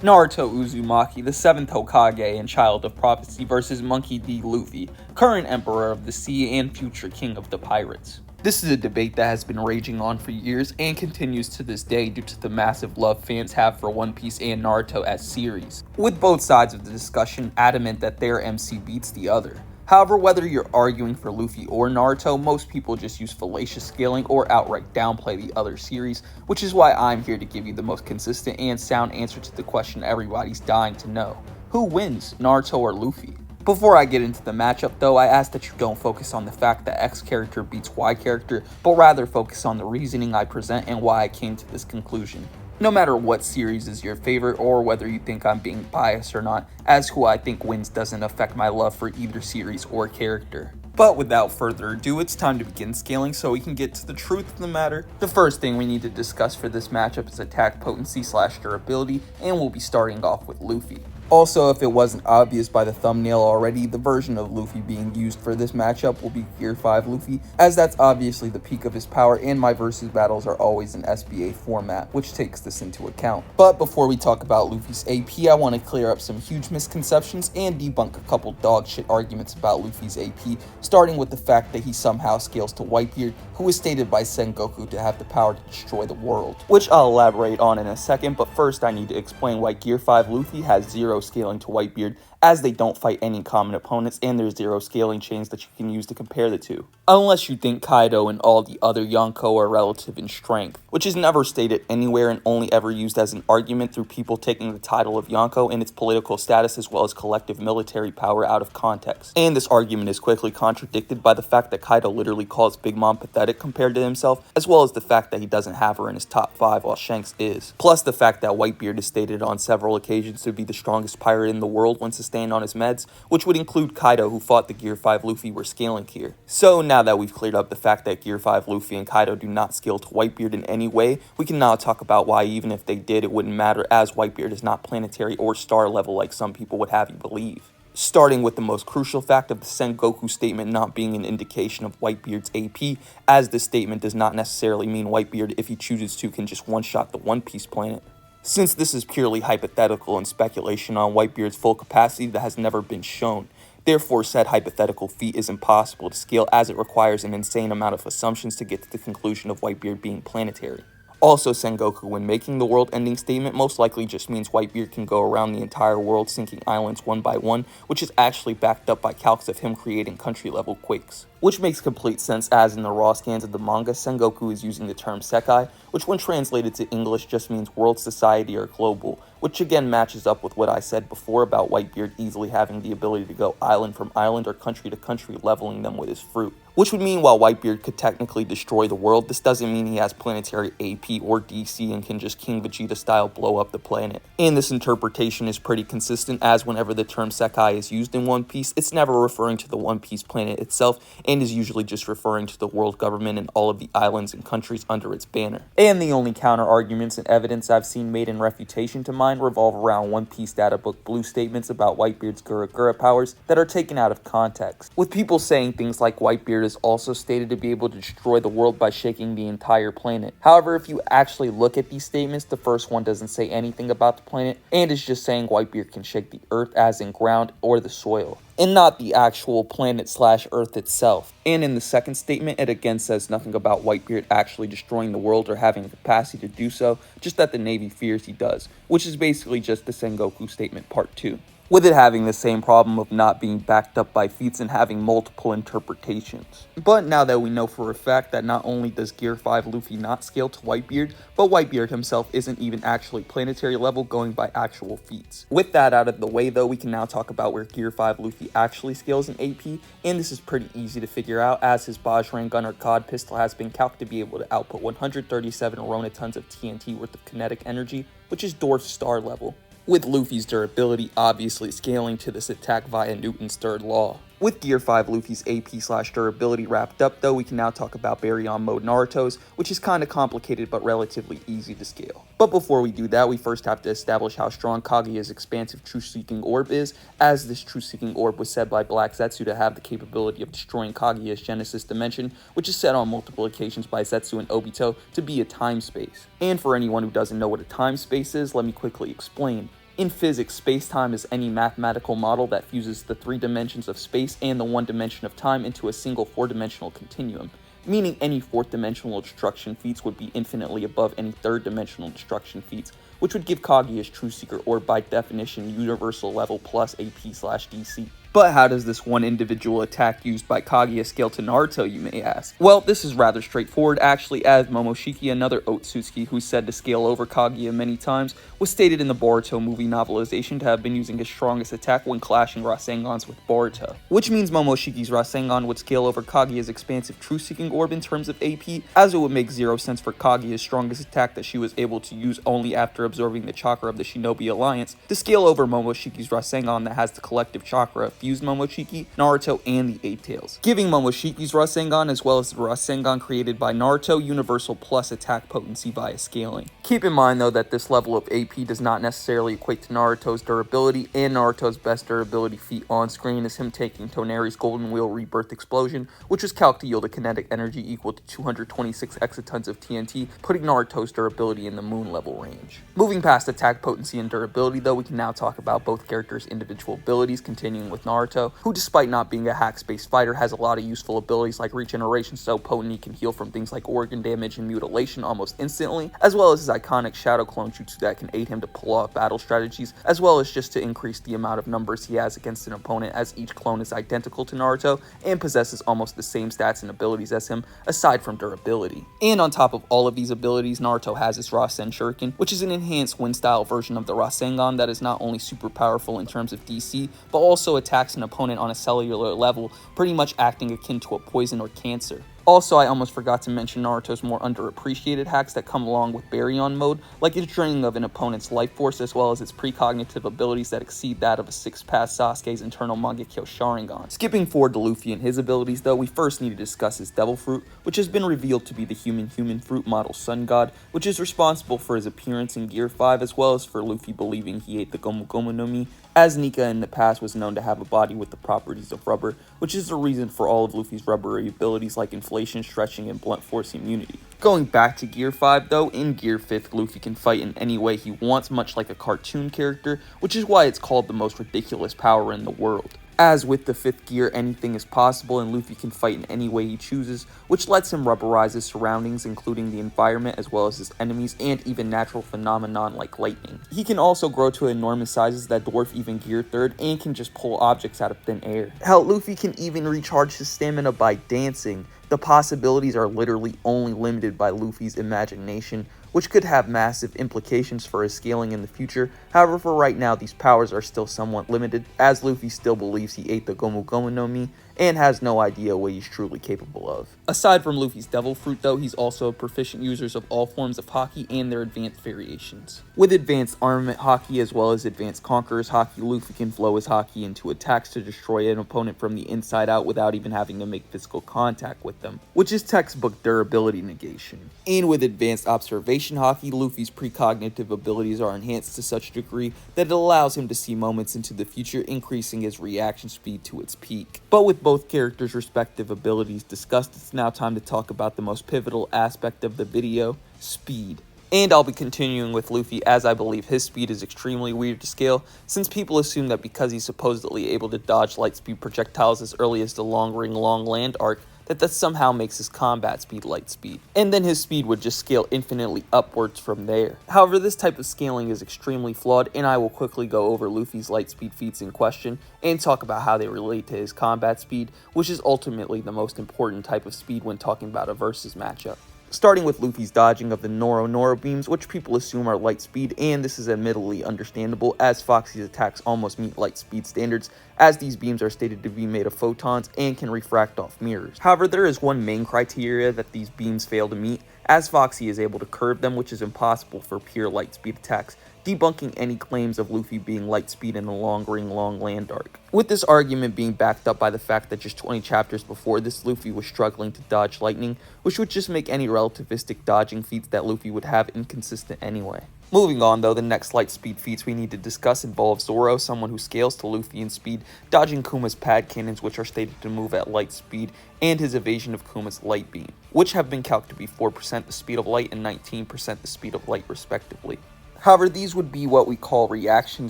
Naruto Uzumaki, the 7th Hokage and Child of Prophecy versus Monkey D. Luffy, current Emperor of the Sea and future King of the Pirates. This is a debate that has been raging on for years and continues to this day due to the massive love fans have for One Piece and Naruto as series, with both sides of the discussion adamant that their MC beats the other. However, whether you're arguing for Luffy or Naruto, most people just use fallacious scaling or outright downplay the other series, which is why I'm here to give you the most consistent and sound answer to the question everybody's dying to know. Who wins, Naruto or Luffy? Before I get into the matchup though, I ask that you don't focus on the fact that X character beats Y character, but rather focus on the reasoning I present and why I came to this conclusion. No matter what series is your favorite or whether you think I'm being biased or not, as who I think wins doesn't affect my love for either series or character. But without further ado, it's time to begin scaling so we can get to the truth of the matter. The first thing we need to discuss for this matchup is attack potency / durability, and we'll be starting off with Luffy. Also, if it wasn't obvious by the thumbnail already, the version of Luffy being used for this matchup will be Gear 5 Luffy, as that's obviously the peak of his power and my versus battles are always in SBA format, which takes this into account. But before we talk about Luffy's AP, I want to clear up some huge misconceptions and debunk a couple dog shit arguments about Luffy's AP, starting with the fact that he somehow scales to Whitebeard, who is stated by Sengoku to have the power to destroy the world, which I'll elaborate on in a second, but first I need to explain why Gear 5 Luffy has 0 scaling to Whitebeard, as they don't fight any common opponents and there's 0 scaling chains that you can use to compare the two. Unless you think Kaido and all the other Yonko are relative in strength, which is never stated anywhere and only ever used as an argument through people taking the title of Yonko and its political status as well as collective military power out of context. And this argument is quickly contradicted by the fact that Kaido literally calls Big Mom pathetic compared to himself, as well as the fact that he doesn't have her in his top 5 while Shanks is. Plus the fact that Whitebeard is stated on several occasions to be the strongest pirate in the world when sustained on his meds, which would include Kaido, who fought the Gear 5 Luffy were scaling here. So now that we've cleared up the fact that Gear 5 Luffy and Kaido do not scale to Whitebeard in any way, we can now talk about why even if they did, it wouldn't matter, as Whitebeard is not planetary or star level like some people would have you believe. Starting with the most crucial fact of the Sengoku statement not being an indication of Whitebeard's AP, as this statement does not necessarily mean Whitebeard, if he chooses to, can just one-shot the One Piece planet, since this is purely hypothetical and speculation on Whitebeard's full capacity that has never been shown. Therefore, said hypothetical feat is impossible to scale, as it requires an insane amount of assumptions to get to the conclusion of Whitebeard being planetary. Also, Sengoku, when making the world-ending statement, most likely just means Whitebeard can go around the entire world sinking islands one by one, which is actually backed up by calcs of him creating country-level quakes. Which makes complete sense, as in the raw scans of the manga, Sengoku is using the term Sekai, which when translated to English just means world, society, or global, which again matches up with what I said before about Whitebeard easily having the ability to go island from island or country to country, leveling them with his fruit. Which would mean while Whitebeard could technically destroy the world, this doesn't mean he has planetary AP or DC and can just King Vegeta style blow up the planet. And this interpretation is pretty consistent, as whenever the term Sekai is used in One Piece, it's never referring to the One Piece planet itself, and is usually just referring to the world government and all of the islands and countries under its banner. And the only counter arguments and evidence I've seen made in refutation to mine revolve around One Piece Data Book Blue statements about Whitebeard's Gura Gura powers that are taken out of context, with people saying things like Whitebeard is also stated to be able to destroy the world by shaking the entire planet. However, if you actually look at these statements, the first one doesn't say anything about the planet and is just saying Whitebeard can shake the earth, as in ground, or the soil, and not the actual planet / earth itself. And in the second statement, it again says nothing about Whitebeard actually destroying the world or having the capacity to do so, just that the Navy fears he does, which is basically just the Sengoku statement part 2. With it having the same problem of not being backed up by feats and having multiple interpretations. But now that we know for a fact that not only does Gear 5 Luffy not scale to Whitebeard, but Whitebeard himself isn't even actually planetary level going by actual feats. With that out of the way though, we can now talk about where Gear 5 Luffy actually scales in AP, and this is pretty easy to figure out, as his Bajrang gun or COD pistol has been calced to be able to output 137 Rona-tons of TNT worth of kinetic energy, which is dwarf star level, with Luffy's durability obviously scaling to this attack via Newton's third law. With Gear 5 Luffy's AP / durability wrapped up though, we can now talk about Baryon mode Naruto's, which is kinda complicated but relatively easy to scale. But before we do that, we first have to establish how strong Kaguya's expansive Truth-Seeking Orb is, as this Truth-Seeking Orb was said by Black Zetsu to have the capability of destroying Kaguya's Genesis dimension, which is said on multiple occasions by Zetsu and Obito to be a time space. And for anyone who doesn't know what a time space is, let me quickly explain. In physics, space-time is any mathematical model that fuses the 3 dimensions of space and the 1 dimension of time into a single 4-dimensional continuum, meaning any 4th-dimensional destruction feats would be infinitely above any 3rd-dimensional destruction feats, which would give Kaguya's True Secret Orb by definition universal level plus AP/DC. But how does this one individual attack used by Kaguya scale to Naruto, you may ask? Well, this is rather straightforward actually, as Momoshiki, another Otsutsuki who's said to scale over Kaguya many times, was stated in the Boruto movie novelization to have been using his strongest attack when clashing Rasengans with Boruto. Which means Momoshiki's Rasengan would scale over Kaguya's expansive Truth-Seeking Orb in terms of AP, as it would make zero sense for Kaguya's strongest attack that she was able to use only after absorbing the chakra of the Shinobi Alliance to scale over Momoshiki's Rasengan that has the collective chakra of Fused Momoshiki, Naruto, and the Eight Tails, giving Momoshiki's Rasengan as well as the Rasengan created by Naruto universal plus attack potency via scaling. Keep in mind though that this level of AP does not necessarily equate to Naruto's durability, and Naruto's best durability feat on screen is him taking Toneri's Golden Wheel Rebirth Explosion, which was calculated to yield a kinetic energy equal to 226 exatons of TNT, putting Naruto's durability in the moon level range. Moving past attack potency and durability though, we can now talk about both characters' individual abilities, continuing with Naruto, who despite not being a hack-based fighter has a lot of useful abilities like regeneration so potent he can heal from things like organ damage and mutilation almost instantly, as well as his iconic shadow clone jutsu that can aid him to pull off battle strategies, as well as just to increase the amount of numbers he has against an opponent, as each clone is identical to Naruto and possesses almost the same stats and abilities as him, aside from durability. And on top of all of these abilities, Naruto has his Rasen Shuriken, which is an enhanced wind-style version of the Rasengan that is not only super powerful in terms of DC, but also attacks an opponent on a cellular level, pretty much acting akin to a poison or cancer. Also, I almost forgot to mention Naruto's more underappreciated hacks that come along with Baryon mode, like its draining of an opponent's life force as well as its precognitive abilities that exceed that of a 6th-pass Sasuke's internal Mangekyo Sharingan. Skipping forward to Luffy and his abilities though, we first need to discuss his Devil Fruit, which has been revealed to be the human fruit model Sun God, which is responsible for his appearance in Gear 5 as well as for Luffy believing he ate the Gomu Gomu no Mi, as Nika in the past was known to have a body with the properties of rubber, which is the reason for all of Luffy's rubbery abilities like inflation, stretching, and blunt force immunity. Going back to Gear 5 though, in Gear 5th, Luffy can fight in any way he wants, much like a cartoon character, which is why it's called the most ridiculous power in the world. As with the 5th gear, anything is possible and Luffy can fight in any way he chooses, which lets him rubberize his surroundings, including the environment as well as his enemies and even natural phenomenon like lightning. He can also grow to enormous sizes that dwarf even Gear 3rd and can just pull objects out of thin air. Hell, Luffy can even recharge his stamina by dancing. The possibilities are literally only limited by Luffy's imagination, which could have massive implications for his scaling in the future. However, for right now, these powers are still somewhat limited, as Luffy still believes he ate the Gomu Gomu no Mi and has no idea what he's truly capable of. Aside from Luffy's Devil Fruit though, he's also a proficient user of all forms of Haki and their advanced variations. With Advanced Armament Haki as well as Advanced Conqueror's Haki, Luffy can flow his Haki into attacks to destroy an opponent from the inside out without even having to make physical contact with them, which is textbook durability negation. And with Advanced Observation Haki, Luffy's precognitive abilities are enhanced to such a degree that it allows him to see moments into the future, increasing his reaction speed to its peak. But with both characters' respective abilities discussed, it's now time to talk about the most pivotal aspect of the video, speed. And I'll be continuing with Luffy, as I believe his speed is extremely weird to scale, since people assume that because he's supposedly able to dodge light speed projectiles as early as the Long Ring Long Land arc, that somehow makes his combat speed light speed, and then his speed would just scale infinitely upwards from there. However, this type of scaling is extremely flawed, and I will quickly go over Luffy's light speed feats in question, and talk about how they relate to his combat speed, which is ultimately the most important type of speed when talking about a versus matchup. Starting with Luffy's dodging of the Noro beams, which people assume are light speed, and this is admittedly understandable as Foxy's attacks almost meet light speed standards, as these beams are stated to be made of photons and can refract off mirrors. However, there is one main criteria that these beams fail to meet, as Foxy is able to curve them, which is impossible for pure light speed attacks, debunking any claims of Luffy being light speed in the Long Ring Long Land arc. With this argument being backed up by the fact that just 20 chapters before this, Luffy was struggling to dodge lightning, which would just make any relativistic dodging feats that Luffy would have inconsistent anyway. Moving on though, the next light speed feats we need to discuss involve Zoro, someone who scales to Luffy in speed, dodging Kuma's pad cannons, which are stated to move at light speed, and his evasion of Kuma's light beam, which have been calculated to be 4% the speed of light and 19% the speed of light respectively. However, these would be what we call reaction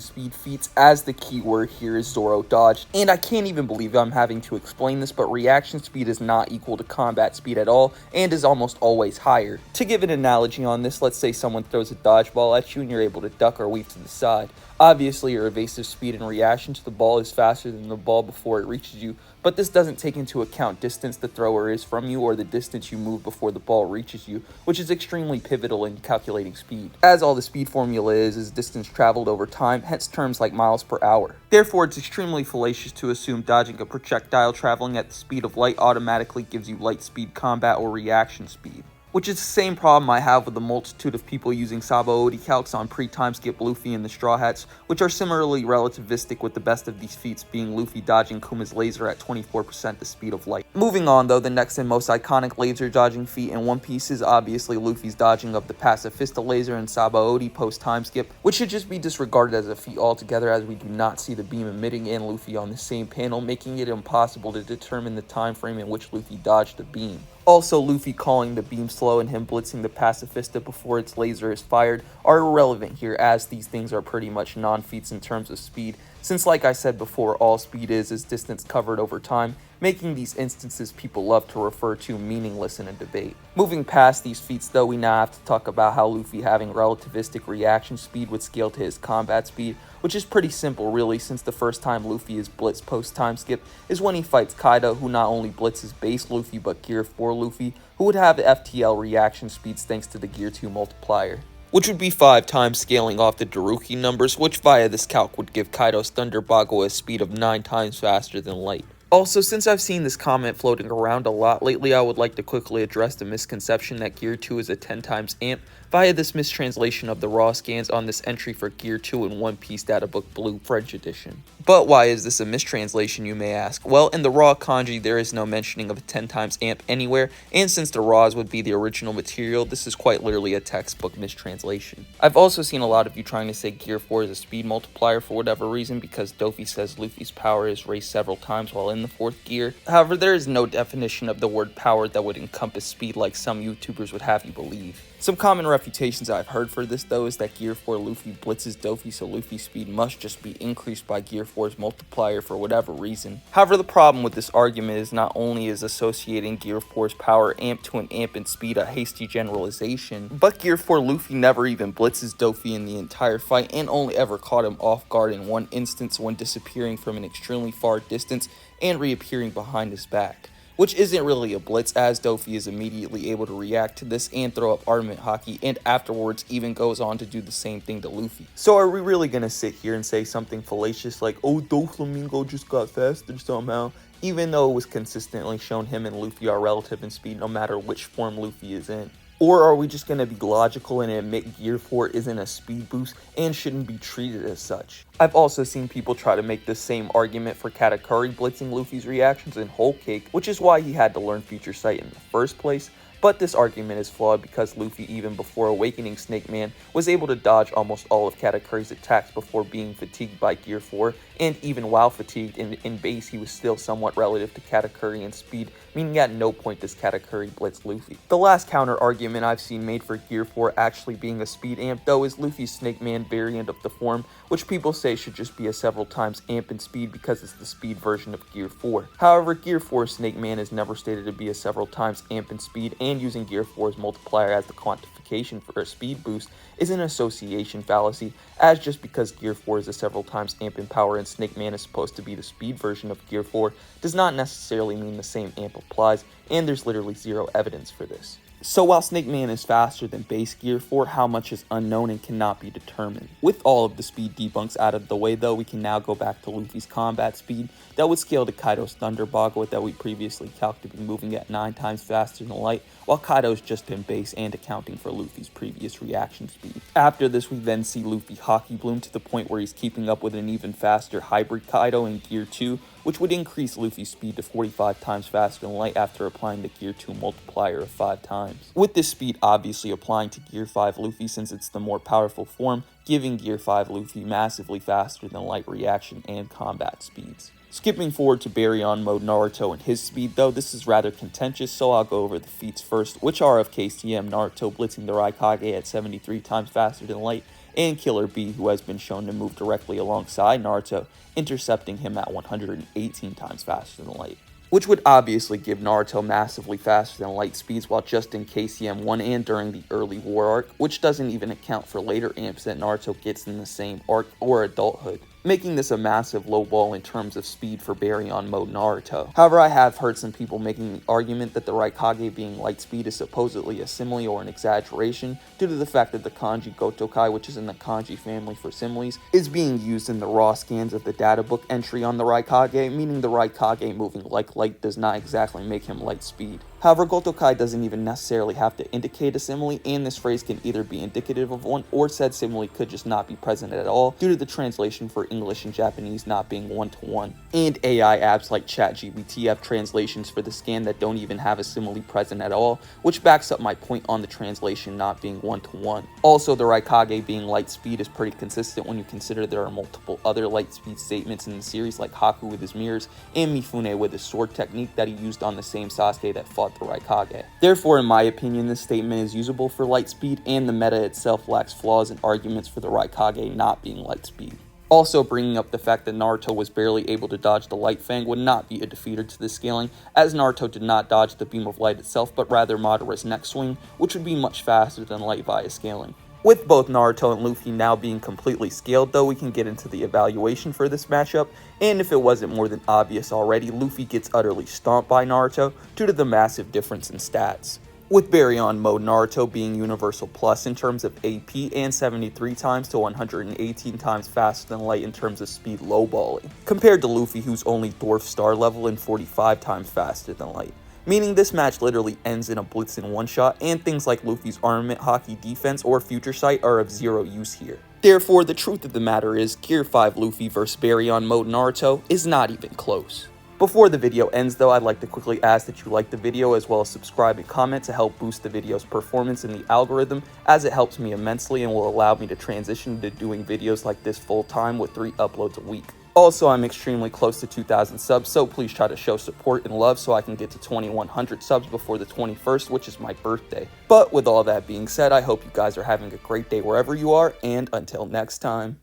speed feats, as the key word here is Zoro dodged. And I can't even believe I'm having to explain this, but reaction speed is not equal to combat speed at all, and is almost always higher. To give an analogy on this, let's say someone throws a dodgeball at you and you're able to duck or weave to the side. Obviously, your evasive speed in reaction to the ball is faster than the ball before it reaches you, but this doesn't take into account distance the thrower is from you or the distance you move before the ball reaches you, which is extremely pivotal in calculating speed, as all the speed formula is distance traveled over time, hence terms like miles per hour. Therefore, it's extremely fallacious to assume dodging a projectile traveling at the speed of light automatically gives you light speed combat or reaction speed, which is the same problem I have with the multitude of people using Sabaody Calcs on pre-time skip Luffy and the Straw Hats, which are similarly relativistic, with the best of these feats being Luffy dodging Kuma's laser at 24% the speed of light. Moving on though, the next and most iconic laser dodging feat in One Piece is obviously Luffy's dodging of the Pacifista laser in Sabaody post-time skip, which should just be disregarded as a feat altogether, as we do not see the beam emitting and Luffy on the same panel, making it impossible to determine the time frame in which Luffy dodged the beam. Also, Luffy calling the beam slow and him blitzing the Pacifista before its laser is fired are irrelevant here, as these things are pretty much non-feats in terms of speed, since like I said before, all speed is distance covered over time, making these instances people love to refer to meaningless in a debate. Moving past these feats though, we now have to talk about how Luffy having relativistic reaction speed would scale to his combat speed, which is pretty simple really, since the first time Luffy is blitzed post-time skip is when he fights Kaido, who not only blitzes base Luffy but Gear 4 Luffy, who would have FTL reaction speeds thanks to the Gear 2 multiplier, which would be 5 times scaling off the Daruki numbers, which via this calc would give Kaido's Thunder Bagua a speed of 9 times faster than light. Also, since I've seen this comment floating around a lot lately, I would like to quickly address the misconception that Gear 2 is a 10 times amp via this mistranslation of the raw scans on this entry for Gear 2 in One Piece Databook Blue French Edition. But why is this a mistranslation, you may ask? Well, in the raw kanji there is no mentioning of a 10 times amp anywhere, and since the raws would be the original material, this is quite literally a textbook mistranslation. I've also seen a lot of you trying to say Gear 4 is a speed multiplier for whatever reason, because Dofi says Luffy's power is raised several times while in the 4th gear. However, there is no definition of the word power that would encompass speed like some YouTubers would have you believe. Some common refutations I've heard for this though is that Gear 4 Luffy blitzes Dofi, so Luffy's speed must just be increased by Gear 4's multiplier for whatever reason. However, the problem with this argument is not only is associating Gear 4's power amp to an amp in speed a hasty generalization, but Gear 4 Luffy never even blitzes Dofi in the entire fight and only ever caught him off guard in one instance when disappearing from an extremely far distance and reappearing behind his back, which isn't really a blitz, as Dofi is immediately able to react to this and throw up armament hockey, and afterwards even goes on to do the same thing to Luffy. So are we really gonna sit here and say something fallacious like, oh, Doflamingo just got faster somehow, even though it was consistently shown him and Luffy are relative in speed no matter which form Luffy is in? Or are we just going to be logical and admit Gear 4 isn't a speed boost and shouldn't be treated as such? I've also seen people try to make the same argument for Katakuri blitzing Luffy's reactions in Whole Cake, which is why he had to learn Future Sight in the first place, but this argument is flawed because Luffy, even before awakening Snake Man, was able to dodge almost all of Katakuri's attacks before being fatigued by Gear 4, and even while fatigued in base he was still somewhat relative to Katakuri in speed, meaning at no point does Katakuri blitz Luffy. The last counter argument I've seen made for Gear 4 actually being a speed amp though is Luffy's Snake Man variant of the form, which people say should just be a several times amp in speed because it's the speed version of Gear 4. However, Gear 4 Snake Man is never stated to be a several times amp in speed, and using Gear 4's multiplier as the quantification for a speed boost is an association fallacy, as just because Gear 4 is a several times amp in power and Snake Man is supposed to be the speed version of Gear 4 does not necessarily mean the same amp applies, and there's literally zero evidence for this. So while Snake Man is faster than base Gear 4, how much is unknown and cannot be determined. With all of the speed debunks out of the way though, we can now go back to Luffy's combat speed that would scale to Kaido's Thunder Bagua that we previously calculated to be moving at 9 times faster than light, while Kaido's just in base and accounting for Luffy's previous reaction speed. After this, we then see Luffy Hockey Bloom to the point where he's keeping up with an even faster hybrid Kaido in Gear 2, which would increase Luffy's speed to 45 times faster than light after applying the Gear 2 multiplier of 5 times. With this speed obviously applying to Gear 5 Luffy since it's the more powerful form, giving Gear 5 Luffy massively faster than light reaction and combat speeds. Skipping forward to Baryon mode Naruto and his speed though, this is rather contentious, so I'll go over the feats first, which are of KCM Naruto blitzing the Raikage at 73 times faster than light, and Killer Bee, who has been shown to move directly alongside Naruto, intercepting him at 118 times faster than light, which would obviously give Naruto massively faster than light speeds while just in KCM 1 and during the early war arc, which doesn't even account for later amps that Naruto gets in the same arc or adulthood, making this a massive low ball in terms of speed for Baryon mode Naruto. However, I have heard some people making the argument that the Raikage being light speed is supposedly a simile or an exaggeration due to the fact that the kanji Gotokai, which is in the kanji family for similes, is being used in the raw scans of the data book entry on the Raikage, meaning the Raikage moving like light does not exactly make him light speed. However, Gotokai doesn't even necessarily have to indicate a simile, and this phrase can either be indicative of one, or said simile could just not be present at all due to the translation for English and Japanese not being one-to-one. And AI apps like ChatGPT have translations for the scan that don't even have a simile present at all, which backs up my point on the translation not being one-to-one. Also, the Raikage being light speed is pretty consistent when you consider there are multiple other light speed statements in the series like Haku with his mirrors and Mifune with his sword technique that he used on the same Sasuke that fought the Raikage. Therefore, in my opinion, this statement is usable for light speed, and the meta itself lacks flaws and arguments for the Raikage not being light speed. Also, bringing up the fact that Naruto was barely able to dodge the Light Fang would not be a defeater to this scaling, as Naruto did not dodge the Beam of Light itself, but rather Madara's neck swing, which would be much faster than Light via scaling. With both Naruto and Luffy now being completely scaled though, we can get into the evaluation for this matchup, and if it wasn't more than obvious already, Luffy gets utterly stomped by Naruto due to the massive difference in stats. With Baryon mode Naruto being Universal Plus in terms of AP and 73 times to 118 times faster than Light in terms of speed lowballing, compared to Luffy who's only Dwarf Star level and 45 times faster than Light. Meaning this match literally ends in a blitz in one shot, and things like Luffy's armament, hockey defense, or future sight are of zero use here. Therefore, the truth of the matter is, Gear 5 Luffy vs Baryon mode Naruto is not even close. Before the video ends though, I'd like to quickly ask that you like the video as well as subscribe and comment to help boost the video's performance in the algorithm, as it helps me immensely and will allow me to transition to doing videos like this full time with 3 uploads a week. Also, I'm extremely close to 2,000 subs, so please try to show support and love so I can get to 2,100 subs before the 21st, which is my birthday. But with all that being said, I hope you guys are having a great day wherever you are, and until next time.